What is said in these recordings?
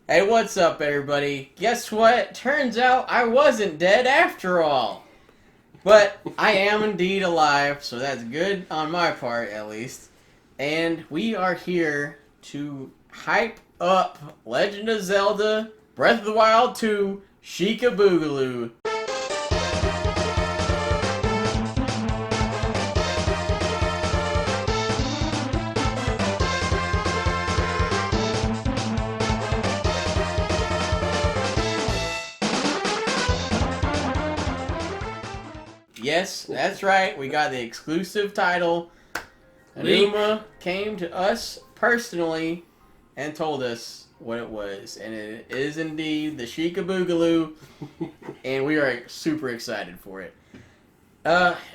Hey, what's up, everybody? Guess what? Turns out I wasn't dead after all. But I am indeed alive, so that's good on my part, at least. And we are here to hype up Legend of Zelda Breath of the Wild 2 Sheikah Boogaloo. Yes, that's right. We got the exclusive title. Anuma came to us personally and told us what it was. And it is indeed the Sheikah Boogaloo. And we are super excited for it.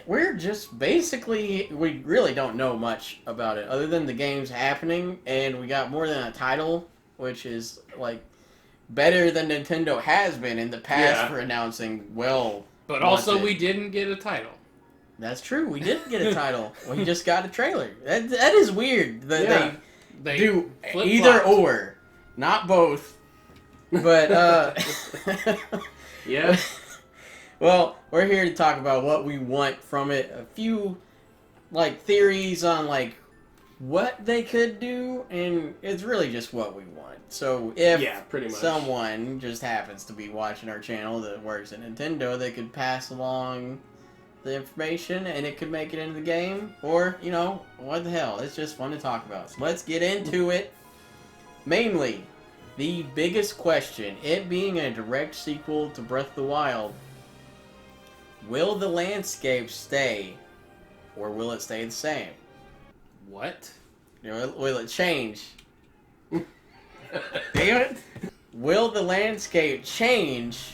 We're just basically, we really don't know much about it other than the game's happening. And we got more than a title, which is like better than Nintendo has been in the past for announcing But also, we didn't get a title. That's true. We didn't get a title. We just got a trailer. That is weird. That they do either or, not both. But yeah. Well, we're here to talk about what we want from it. A few theories on what they could do, and it's really just what we want. So if pretty much. Someone just happens to be watching our channel that works at Nintendo, they could pass along the information and it could make it into the game. Or, what the hell, it's just fun to talk about. So let's get into it. Mainly, the biggest question, it being a direct sequel to Breath of the Wild, will the landscape stay or will it stay the same? What? Will it change? Damn it! Will the landscape change,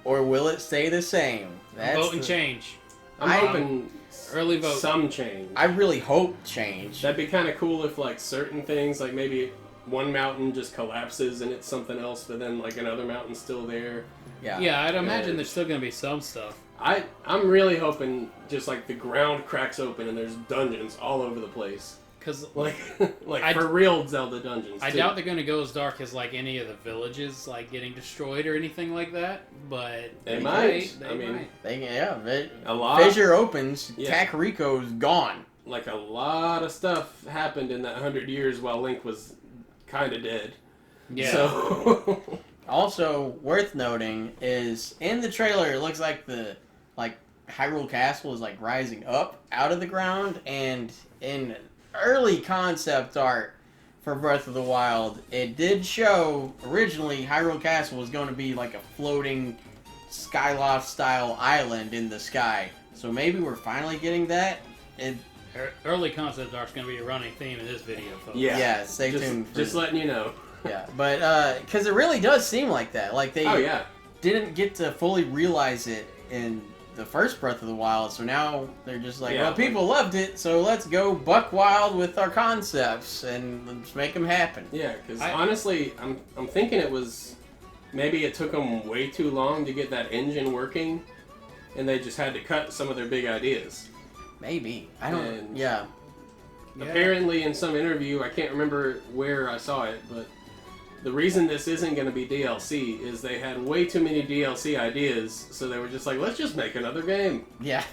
or will it stay the same? Vote and change. I'm hoping early vote. Some change. I really hope change. That'd be kind of cool if certain things, maybe one mountain just collapses and it's something else, but then another mountain's still there. Yeah, I'd imagine there's still gonna be some stuff. I'm really hoping just the ground cracks open and there's dungeons all over the place. Cause for real Zelda dungeons. I doubt they're gonna go as dark as any of the villages getting destroyed or anything like that. But they might. A lot. Fissure opens. Yeah. Kakariko's gone. A lot of stuff happened in that 100 years while Link was kind of dead. Yeah. So also worth noting is in the trailer it looks like the Hyrule Castle is rising up out of the ground, and in early concept art for Breath of the Wild, it did show originally Hyrule Castle was going to be a floating Skyloft style island in the sky. So maybe we're finally getting that. Early concept art's going to be a running theme in this video, folks. Yeah, stay tuned. Just letting you know. Yeah, but because it really does seem like that. They didn't get to fully realize it in the first Breath of the Wild, so now they're just well, people loved it, so let's go buck wild with our concepts and let's make them happen. Yeah, because honestly, I'm thinking it was maybe it took them way too long to get that engine working, and they just had to cut some of their big ideas. Maybe I don't. Yeah. Apparently, in some interview, I can't remember where I saw it, but the reason this isn't going to be DLC is they had way too many DLC ideas, so they were just let's just make another game. Yeah.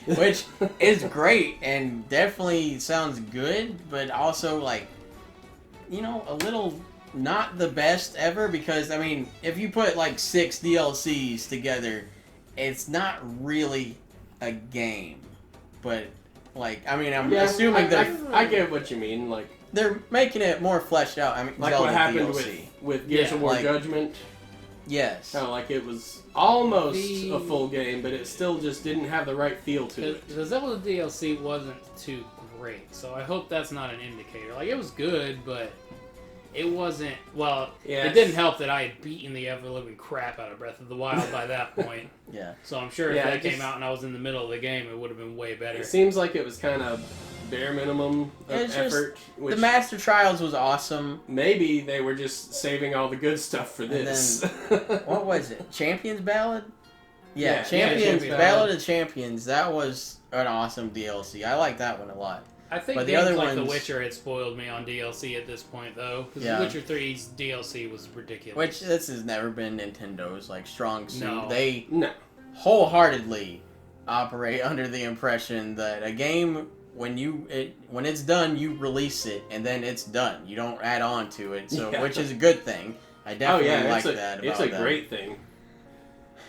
Which is great and definitely sounds good, but also, a little not the best ever, because, if you put, 6 DLCs together, it's not really a game. But, I'm assuming I get what you mean, they're making it more fleshed out. Zelda what happened DLC. with Gears of War Judgment. Yes. How it was almost a full game, but it still just didn't have the right feel to it. The Zelda DLC wasn't too great, so I hope that's not an indicator. It was good, but it wasn't. Well, it didn't help that I had beaten the ever-living crap out of Breath of the Wild by that point. Yeah. So I'm sure if that came out and I was in the middle of the game, it would have been way better. It seems like it was kind of bare minimum of effort. The Master Trials was awesome. Maybe they were just saving all the good stuff for this. And then, what was it? Champions Ballad? Yeah, Champions Ballad of Champions. That was an awesome DLC. I like that one a lot. I think but the games other like The ones- Witcher had spoiled me on DLC at this point, though. Because Yeah. The Witcher 3's DLC was ridiculous. Which this has never been Nintendo's like strong suit. No. They No. wholeheartedly operate under the impression that a game when it's done, you release it and then it's done. You don't add on to it, so Yeah. which is a good thing. I definitely like that. It's about a them. great thing.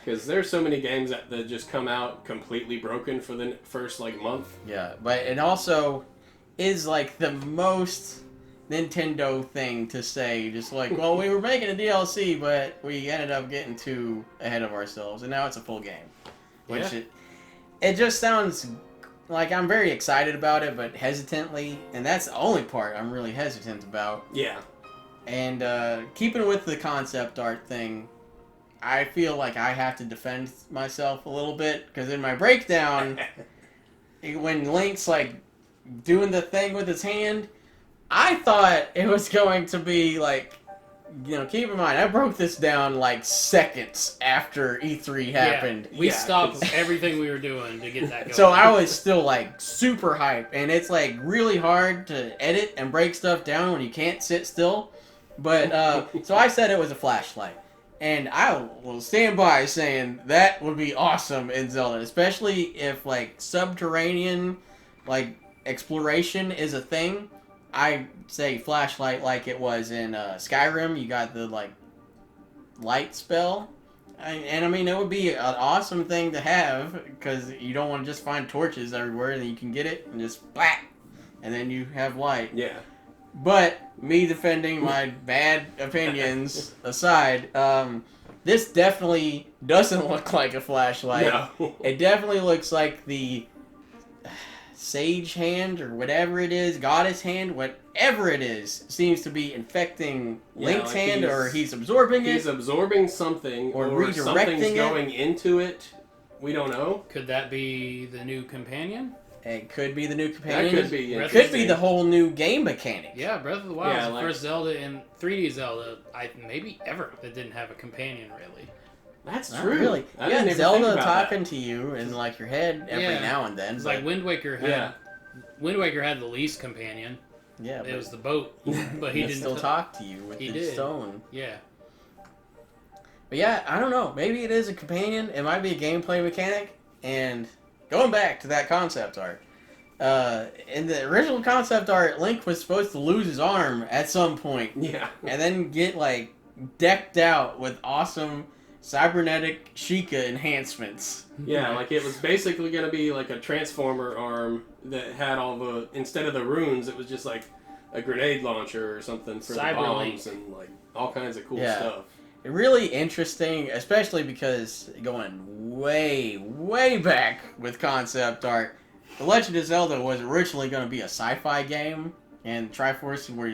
Because there's so many games that just come out completely broken for the first like month. Yeah, but it also is like the most Nintendo thing to say. Just like, well, we were making a DLC, but we ended up getting too ahead of ourselves, and now it's a full game. Which it just sounds like I'm very excited about it, but hesitantly, and that's the only part I'm really hesitant about. Yeah. And keeping with the concept art thing, I feel like I have to defend myself a little bit, because in my breakdown, when Link's like doing the thing with his hand, I thought it was going to be like, you know, keep in mind, I broke this down like seconds after E3 happened. Yeah, we stopped everything we were doing to get that going. So I was still like super hyped, and it's like really hard to edit and break stuff down when you can't sit still. But so I said it was a flashlight, and I will stand by saying that would be awesome in Zelda, especially if like subterranean like exploration is a thing. I say flashlight like it was in Skyrim. You got the like light spell, and I mean it would be an awesome thing to have, because you don't want to just find torches everywhere, and then you can get it and just splat, and then you have light. Yeah. But me defending my bad opinions aside, this definitely doesn't look like a flashlight. No. It definitely looks like the sage hand or whatever it is, goddess hand, whatever it is, seems to be infecting Link's like hand, or he's absorbing it. He's absorbing something, Or or redirecting something's it. going into it. We don't know. Could that be the new companion? It could be the new companion. That could be. It could be the whole new game mechanic. Yeah, Breath of the Wild Yeah, is the like- first Zelda in 3D Zelda, maybe ever, that didn't have a companion, really. That's Not true. really. I You didn't got even Zelda think about talking to you in like your head every Yeah. now and then. It's but- like Wind Waker had the least companion. yeah, It was the boat, but he he didn't still talk to you with He the did. stone. Yeah. But yeah, I don't know. Maybe it is a companion. It might be a gameplay mechanic. And going back to that concept art, in the original concept art, Link was supposed to lose his arm at some point, Yeah. and then get like decked out with awesome cybernetic Sheikah enhancements. Yeah, like it was basically going to be like a transformer arm that had all the, instead of the runes, it was just like a grenade launcher or something for the Cyberlink. bombs and like all kinds of cool Yeah. stuff. Really interesting, especially because going way, way back with concept art, The Legend of Zelda was originally going to be a sci-fi game, and Triforce, where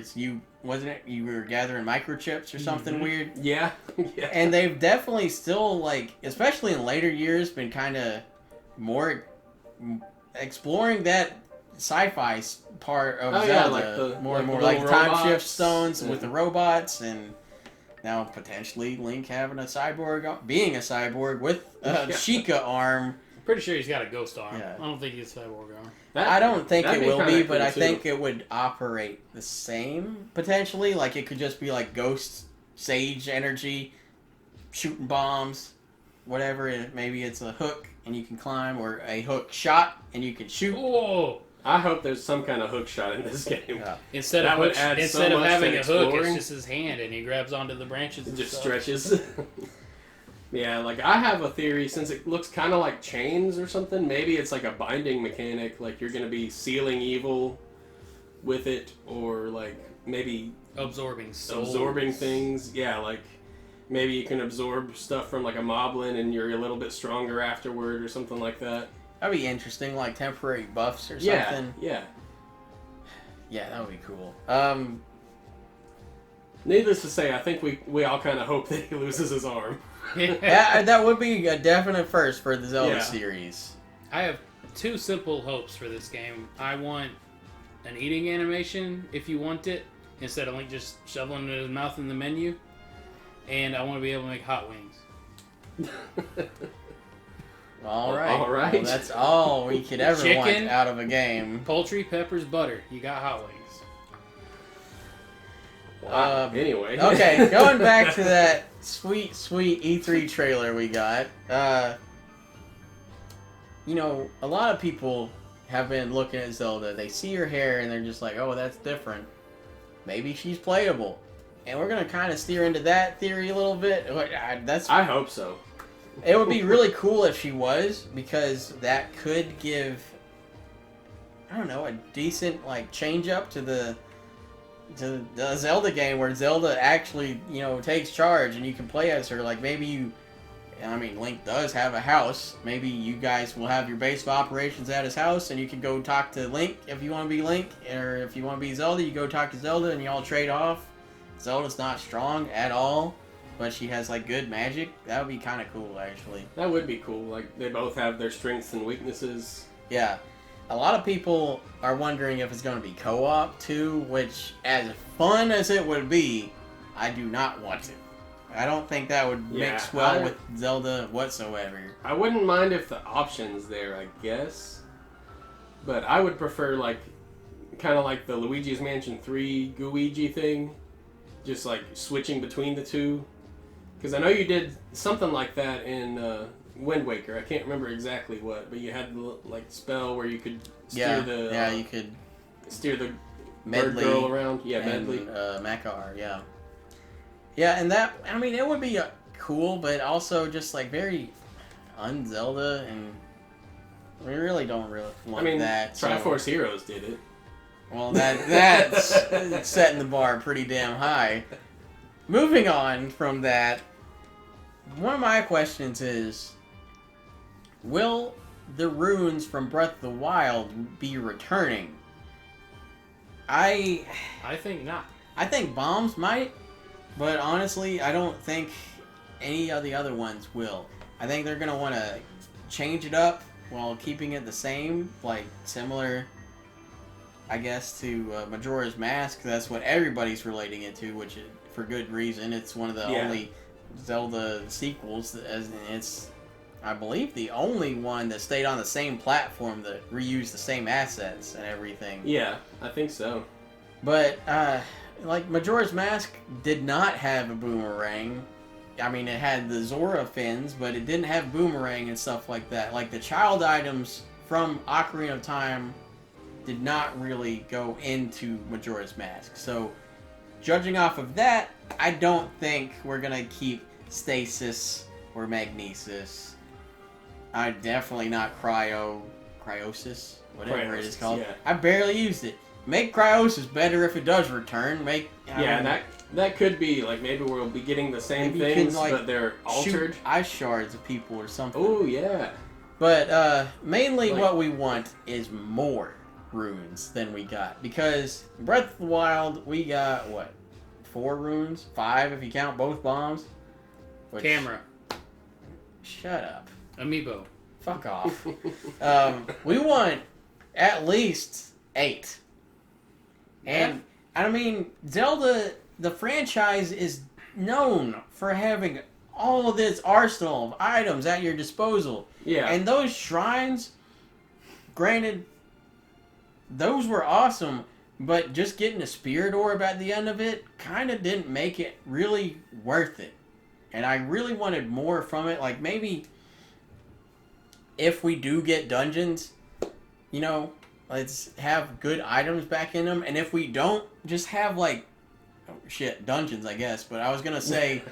you were gathering microchips or something weird. Yeah. Yeah. And they've definitely still, like, especially in later years, been kind of more exploring that sci-fi part of Oh, yeah, Zelda like the- more and like more, the like little time robots shift stones with and- the robots, and now potentially Link having a cyborg, being a cyborg with a Yeah. Sheikah arm. Pretty sure he's got a ghost arm. Yeah. I don't think he's a cyborg arm. I don't think that'd it will kinda be, but cool, I too. think it would operate the same potentially. Like it could just be like ghost sage energy, shooting bombs, whatever. Maybe it's a hook and you can climb, or a hook shot and you can shoot. Whoa! I hope there's some kind of hook shot in this game. Yeah. Instead That of would add so much to having a hook, exploring. it's just his hand, and he grabs onto the branches. It And just stuff. stretches. Yeah, like I have a theory, since it looks kind of like chains or something, maybe it's like a binding mechanic, like you're going to be sealing evil with it, or like maybe Absorbing souls. absorbing things. Yeah, like maybe you can absorb stuff from like a moblin and you're a little bit stronger afterward or something like that. That'd be interesting, like temporary buffs or Yeah, something. yeah. Yeah, that would be cool. Needless to say, I think we all kind of hope that he loses his arm. That would be a definite first for the Zelda Yeah. series. I have two simple hopes for this game. I want an eating animation, if you want it, instead of Link just shoveling it in his mouth in the menu. And I want to be able to make hot wings. All right. All right. Well, that's all we could ever want Chicken. out of a game. Poultry, peppers, butter. You got hot wings. Anyway. Okay, going back to that sweet E3 trailer we got. You know, a lot of people have been looking at Zelda. They see her hair and they're just like, oh, that's different. Maybe she's playable. And we're going to kind of steer into that theory a little bit. I hope so. It would be really cool if she was, because that could give, I don't know, a decent like change up to the Zelda game, where Zelda actually, you know, takes charge and you can play as her. Like maybe Link does have a house. Maybe you guys will have your base of operations at his house, and you can go talk to Link if you want to be Link, or if you want to be Zelda, you go talk to Zelda, and you all trade off. Zelda's not strong at all, but she has like good magic. That would be kind of cool, actually. That would be cool. Like they both have their strengths and weaknesses. Yeah. A lot of people are wondering if it's going to be co-op too, which, as fun as it would be, I do not want it. I don't think that would mix well with Zelda whatsoever. I wouldn't mind if the option's there, I guess. But I would prefer, like, kind of like the Luigi's Mansion 3 Gooigi thing. Just, like, switching between the two. Because I know you did something like that in Wind Waker. I can't remember exactly what, but you had the, like, spell where you could steer you could steer the Medley bird girl around. Yeah, and, Medley. Makar, yeah. Yeah, and that, I mean, it would be cool, but also just, like, very un-Zelda, and we really don't want that. Triforce Heroes did it. Well, that's setting the bar pretty damn high. Moving on from that, one of my questions is, will the runes from Breath of the Wild be returning? I think not. I think bombs might, but honestly, I don't think any of the other ones will. I think they're going to want to change it up while keeping it the same, like similar, I guess, to Majora's Mask. That's what everybody's relating it to, which is for good reason. It's one of the only Zelda sequels, and it's, I believe, the only one that stayed on the same platform, that reused the same assets and everything. Yeah, I think so. But, like, Majora's Mask did not have a boomerang. I mean, it had the Zora fins, but it didn't have boomerang and stuff like that. Like, the child items from Ocarina of Time did not really go into Majora's Mask. So, judging off of that, I don't think we're gonna keep Stasis or Magnesis. Definitely not Cryosis, whatever it is called. Yeah. I barely used it. Make Cryosis better if it does return. That could be, like, maybe we'll be getting the same things, but they're altered. Shoot ice shards of people or something. Oh, yeah. But mainly what we want is more runes than we got. Because Breath of the Wild, we got, 4 runes? 5 if you count both bombs? Camera. Shut up. Amiibo. Fuck off. We want at least 8. And, I mean, Zelda, the franchise, is known for having all of this arsenal of items at your disposal. Yeah. And those shrines, granted, those were awesome, but just getting a spirit orb at the end of it kind of didn't make it really worth it. And I really wanted more from it. Like, maybe if we do get dungeons, you know, let's have good items back in them. And if we don't, just have, like, dungeons, I guess. But I was going to say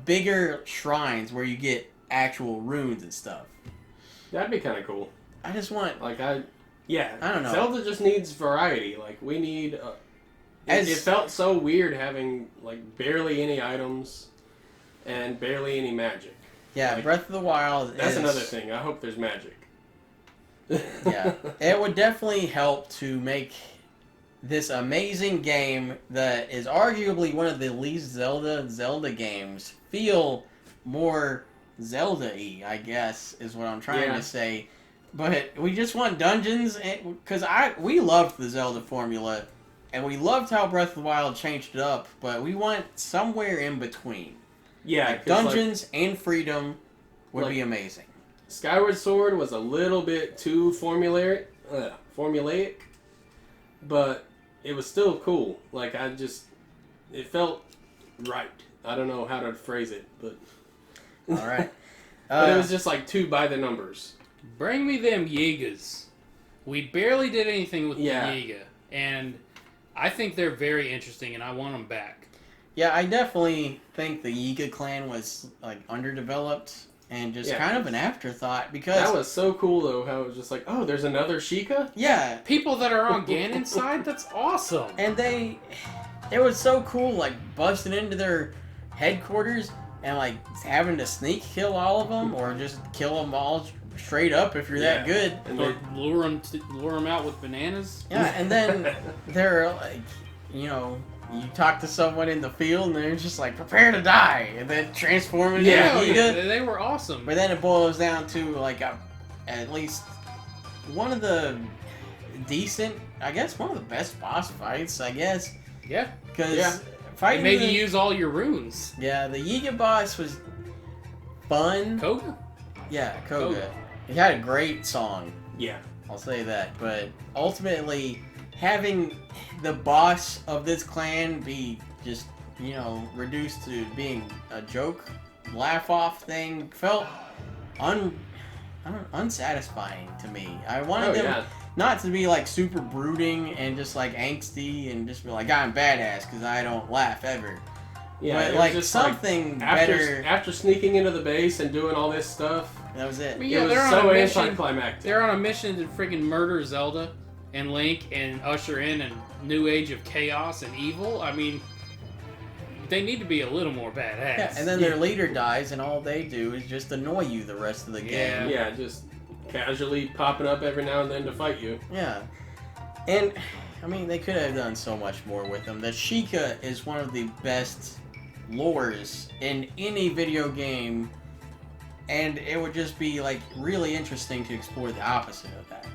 bigger shrines where you get actual runes and stuff. That'd be kind of cool. I just want... I don't know. Zelda just needs variety. Like, we need... it felt so weird having, like, barely any items and barely any magic. Yeah, like, Breath of the Wild That's another thing. I hope there's magic. Yeah. It would definitely help to make this amazing game that is arguably one of the least Zelda games feel more Zelda-y, I guess, is what I'm trying to say. But we just want dungeons, because we loved the Zelda formula, and we loved how Breath of the Wild changed it up, but we want somewhere in between. Yeah, like dungeons and freedom would be amazing. Skyward Sword was a little bit too formulaic, but it was still cool. Like, it felt right. I don't know how to phrase it, but... Alright. But it was just like too by the numbers. Bring me them Yigas. We barely did anything with the Yiga, and I think they're very interesting, and I want them back. Yeah, I definitely think the Yiga clan was like underdeveloped and just kind of an afterthought because that was so cool though. How it was just like, oh, there's another Sheikah. Yeah, people that are on Ganon's side. That's awesome. And it was so cool, like busting into their headquarters and like having to sneak kill all of them, or just kill them all straight up if you're that good, and or lure them out with bananas. Yeah, and then they're like, you talk to someone in the field and they're just like, prepare to die, and then transform into Yiga. They were awesome. But then it boils down to like at least one of the decent, I guess one of the best boss fights, I guess. Yeah. Because fighting made you use all your runes. Yeah, the Yiga boss was fun. Koga? Yeah, Koga. He had a great song. Yeah. I'll say that. But ultimately, having the boss of this clan be just, reduced to being a joke, laugh-off thing felt unsatisfying to me. I wanted them not to be like super brooding and just like angsty and just be like, I'm badass because I don't laugh ever. Yeah, but like just something better. After sneaking into the base and doing all this stuff, that was it. I mean, yeah, it was so anticlimactic. They're on a mission to freaking murder Zelda and Link and usher in a new age of chaos and evil. I mean, they need to be a little more badass. Yeah, and then their leader dies, and all they do is just annoy you the rest of the game. Yeah, just casually popping up every now and then to fight you. Yeah. And, I mean, they could have done so much more with them. The Sheikah is one of the best lores in any video game, and it would just be, like, really interesting to explore the opposite of that.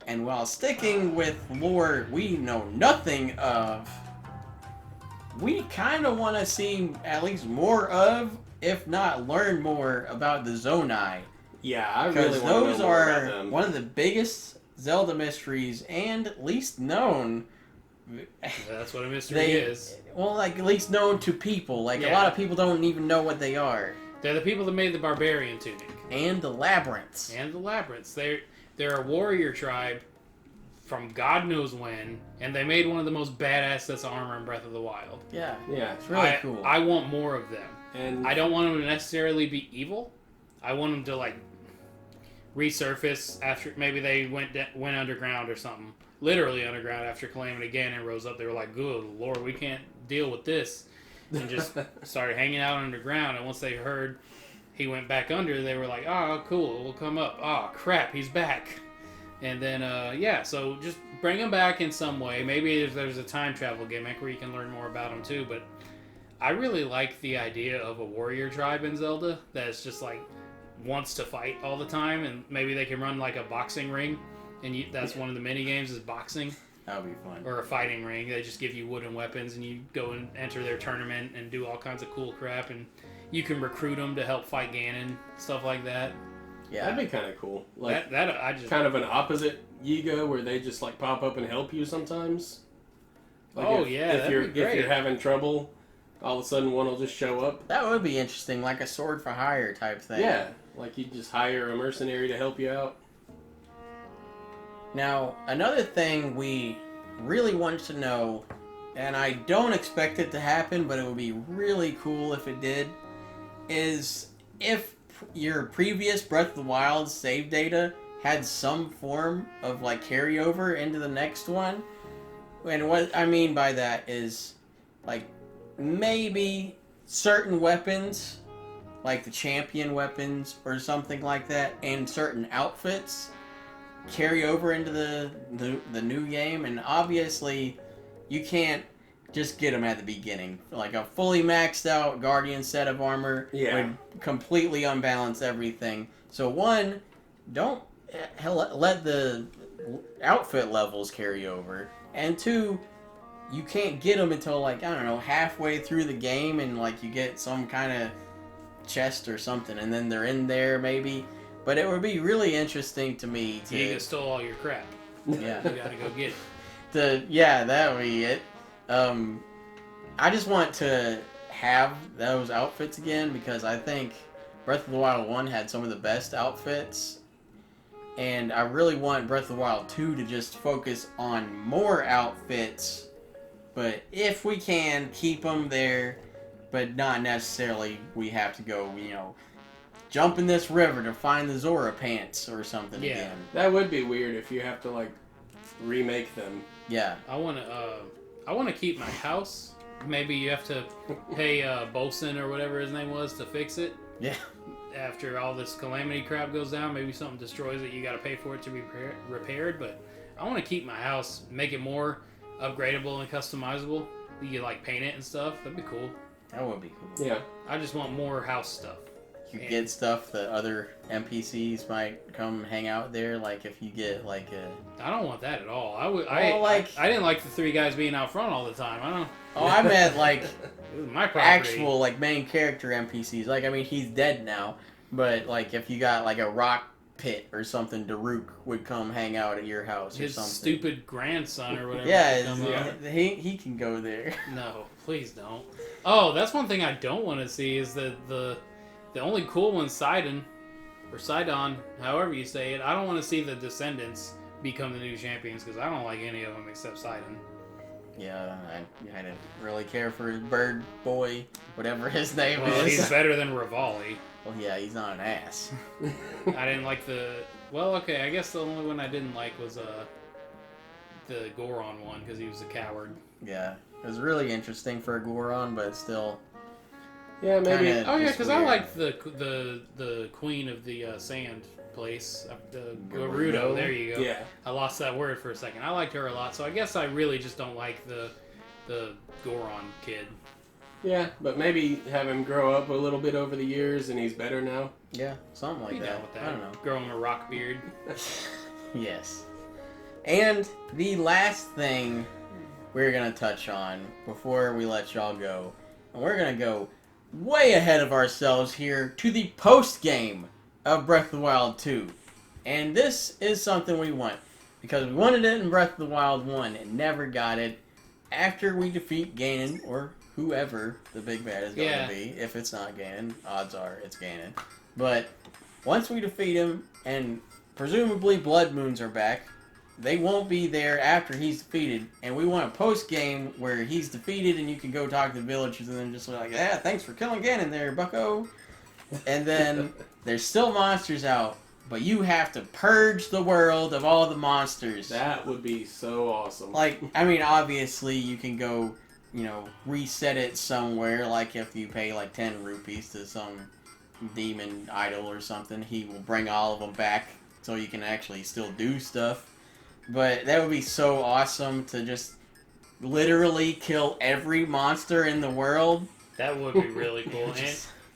And while sticking with lore we know nothing of, we kind of want to see at least more of, if not learn more about the Zonai. Yeah, I really want to know more about them. Because those are one of the biggest Zelda mysteries and least known. That's what a mystery is. Well, like, least known to people. Like, a lot of people don't even know what they are. They're the people that made the barbarian tunic. And the labyrinths. They're a warrior tribe from God knows when, and they made one of the most badass sets of armor in Breath of the Wild. Yeah, it's really cool. I want more of them. And I don't want them to necessarily be evil. I want them to, like, resurface after maybe they went underground or something. Literally underground after Calamity Ganon rose up. They were like, good Lord, we can't deal with this. And just started hanging out underground. And once they heard he went back under, they were like, oh, cool, we'll come up. Oh, crap, he's back. And then, so just bring him back in some way. Maybe there's a time travel gimmick where you can learn more about him too. But I really like the idea of a warrior tribe in Zelda that's just like wants to fight all the time, and maybe they can run like a boxing ring, and that's one of the mini games is boxing. That would be fun. Or a fighting ring. They just give you wooden weapons, and you go and enter their tournament and do all kinds of cool crap, and you can recruit them to help fight Ganon, stuff like that. Yeah, that'd be kind of cool. Like I just kind of an opposite Yiga where they just like pop up and help you sometimes. Like if you're having trouble, all of a sudden one will just show up. That would be interesting, like a sword for hire type thing. Yeah, like you just hire a mercenary to help you out. Now, another thing we really want to know, and I don't expect it to happen, but it would be really cool if it did, is if your previous Breath of the Wild save data had some form of like carryover into the next one. And what I mean by that is like maybe certain weapons, like the champion weapons or something like that, and certain outfits carry over into the new game. And obviously you can't just get them at the beginning. Like a fully maxed out Guardian set of armor would completely unbalance everything. So one, don't let the outfit levels carry over. And two, you can't get them until like, I don't know, halfway through the game, and like you get some kind of chest or something, and then they're in there maybe. But it would be really interesting to me to... You stole all your crap. Yeah. You gotta go get it. That would be it. I just want to have those outfits again because I think Breath of the Wild 1 had some of the best outfits. And I really want Breath of the Wild 2 to just focus on more outfits. But if we can, keep them there. But not necessarily we have to go, jump in this river to find the Zora pants or something again. That would be weird if you have to, like, remake them. Yeah. I want to keep my house. Maybe you have to pay Bolson or whatever his name was to fix it. Yeah. After all this calamity crap goes down, maybe something destroys it. You got to pay for it to be repaired. But I want to keep my house, make it more upgradable and customizable. You could like paint it and stuff. That'd be cool. That would be cool. Yeah. I just want more house stuff. You get stuff that other NPCs might come hang out there. Like if you get like a. I don't want that at all. I didn't like the three guys being out front all the time. I don't. Oh, I meant like It was my property. actual like main character NPCs. Like I mean, he's dead now, but like if you got like a rock pit or something, Daruk would come hang out at your house His or something. stupid grandson or whatever. He can go there. No, please don't. Oh, that's one thing I don't want to see is the only cool one, Sidon, or Sidon, however you say it. I don't want to see the descendants become the new champions because I don't like any of them except Sidon. Yeah, I didn't really care for his bird boy, whatever his name Well, is. he's better than Rivali. Well, yeah, he's not an ass. I didn't like the... Well, okay, I guess the only one I didn't like was the Goron one because he was a coward. Yeah, it was really interesting for a Goron, but still... Yeah, maybe. Kinda Oh, yeah, just because I weird. liked the queen of the sand place. The Gerudo, there you go. Yeah. I lost that word for a second. I liked her a lot, so I guess I really just don't like the Goron kid. Yeah, but maybe have him grow up a little bit over the years and he's better now. Yeah, something like Be that. down with that. I don't know. Grow him a rock beard. Yes. And the last thing we're going to touch on before we let y'all go, and we're going to go way ahead of ourselves here to the post-game of Breath of the Wild 2. And this is something we want, because we wanted it in Breath of the Wild 1 and never got it. After we defeat Ganon, or whoever the big bad is going to be, if it's not Ganon, odds are it's Ganon. But once we defeat him, and presumably Blood Moons are back, they won't be there after he's defeated, and we want a post-game where he's defeated and you can go talk to the villagers and then just like, yeah, thanks for killing Ganon there, bucko. And then there's still monsters out, but you have to purge the world of all the monsters. That would be so awesome. Like, I mean, obviously you can go, reset it somewhere, like if you pay like 10 rupees to some demon idol or something, he will bring all of them back so you can actually still do stuff. But that would be so awesome to just literally kill every monster in the world. That would be really cool.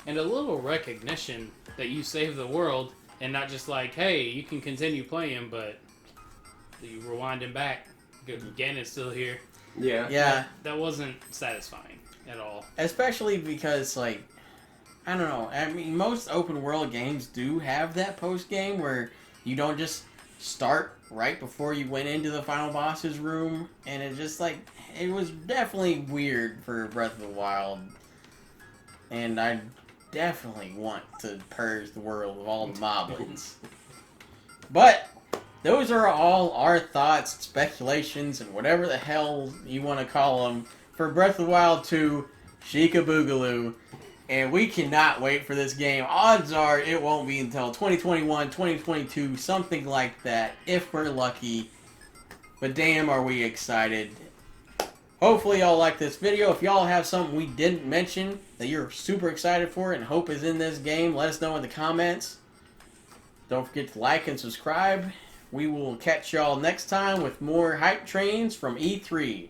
And a little recognition that you saved the world and not just like, hey, you can continue playing, but you rewind him back. Ganon's still here. Yeah. Yeah. That wasn't satisfying at all. Especially because, like, I don't know. I mean, most open world games do have that post game where you don't just start right before you went into the final boss's room, and it just like it was definitely weird for Breath of the Wild, and I definitely want to purge the world of all the moblins. But those are all our thoughts, speculations, and whatever the hell you want to call them for Breath of the Wild 2 Sheikah Boogaloo. And we cannot wait for this game. Odds are it won't be until 2021, 2022, something like that, if we're lucky. But damn, are we excited. Hopefully y'all like this video. If y'all have something we didn't mention that you're super excited for and hope is in this game, let us know in the comments. Don't forget to like and subscribe. We will catch y'all next time with more hype trains from E3.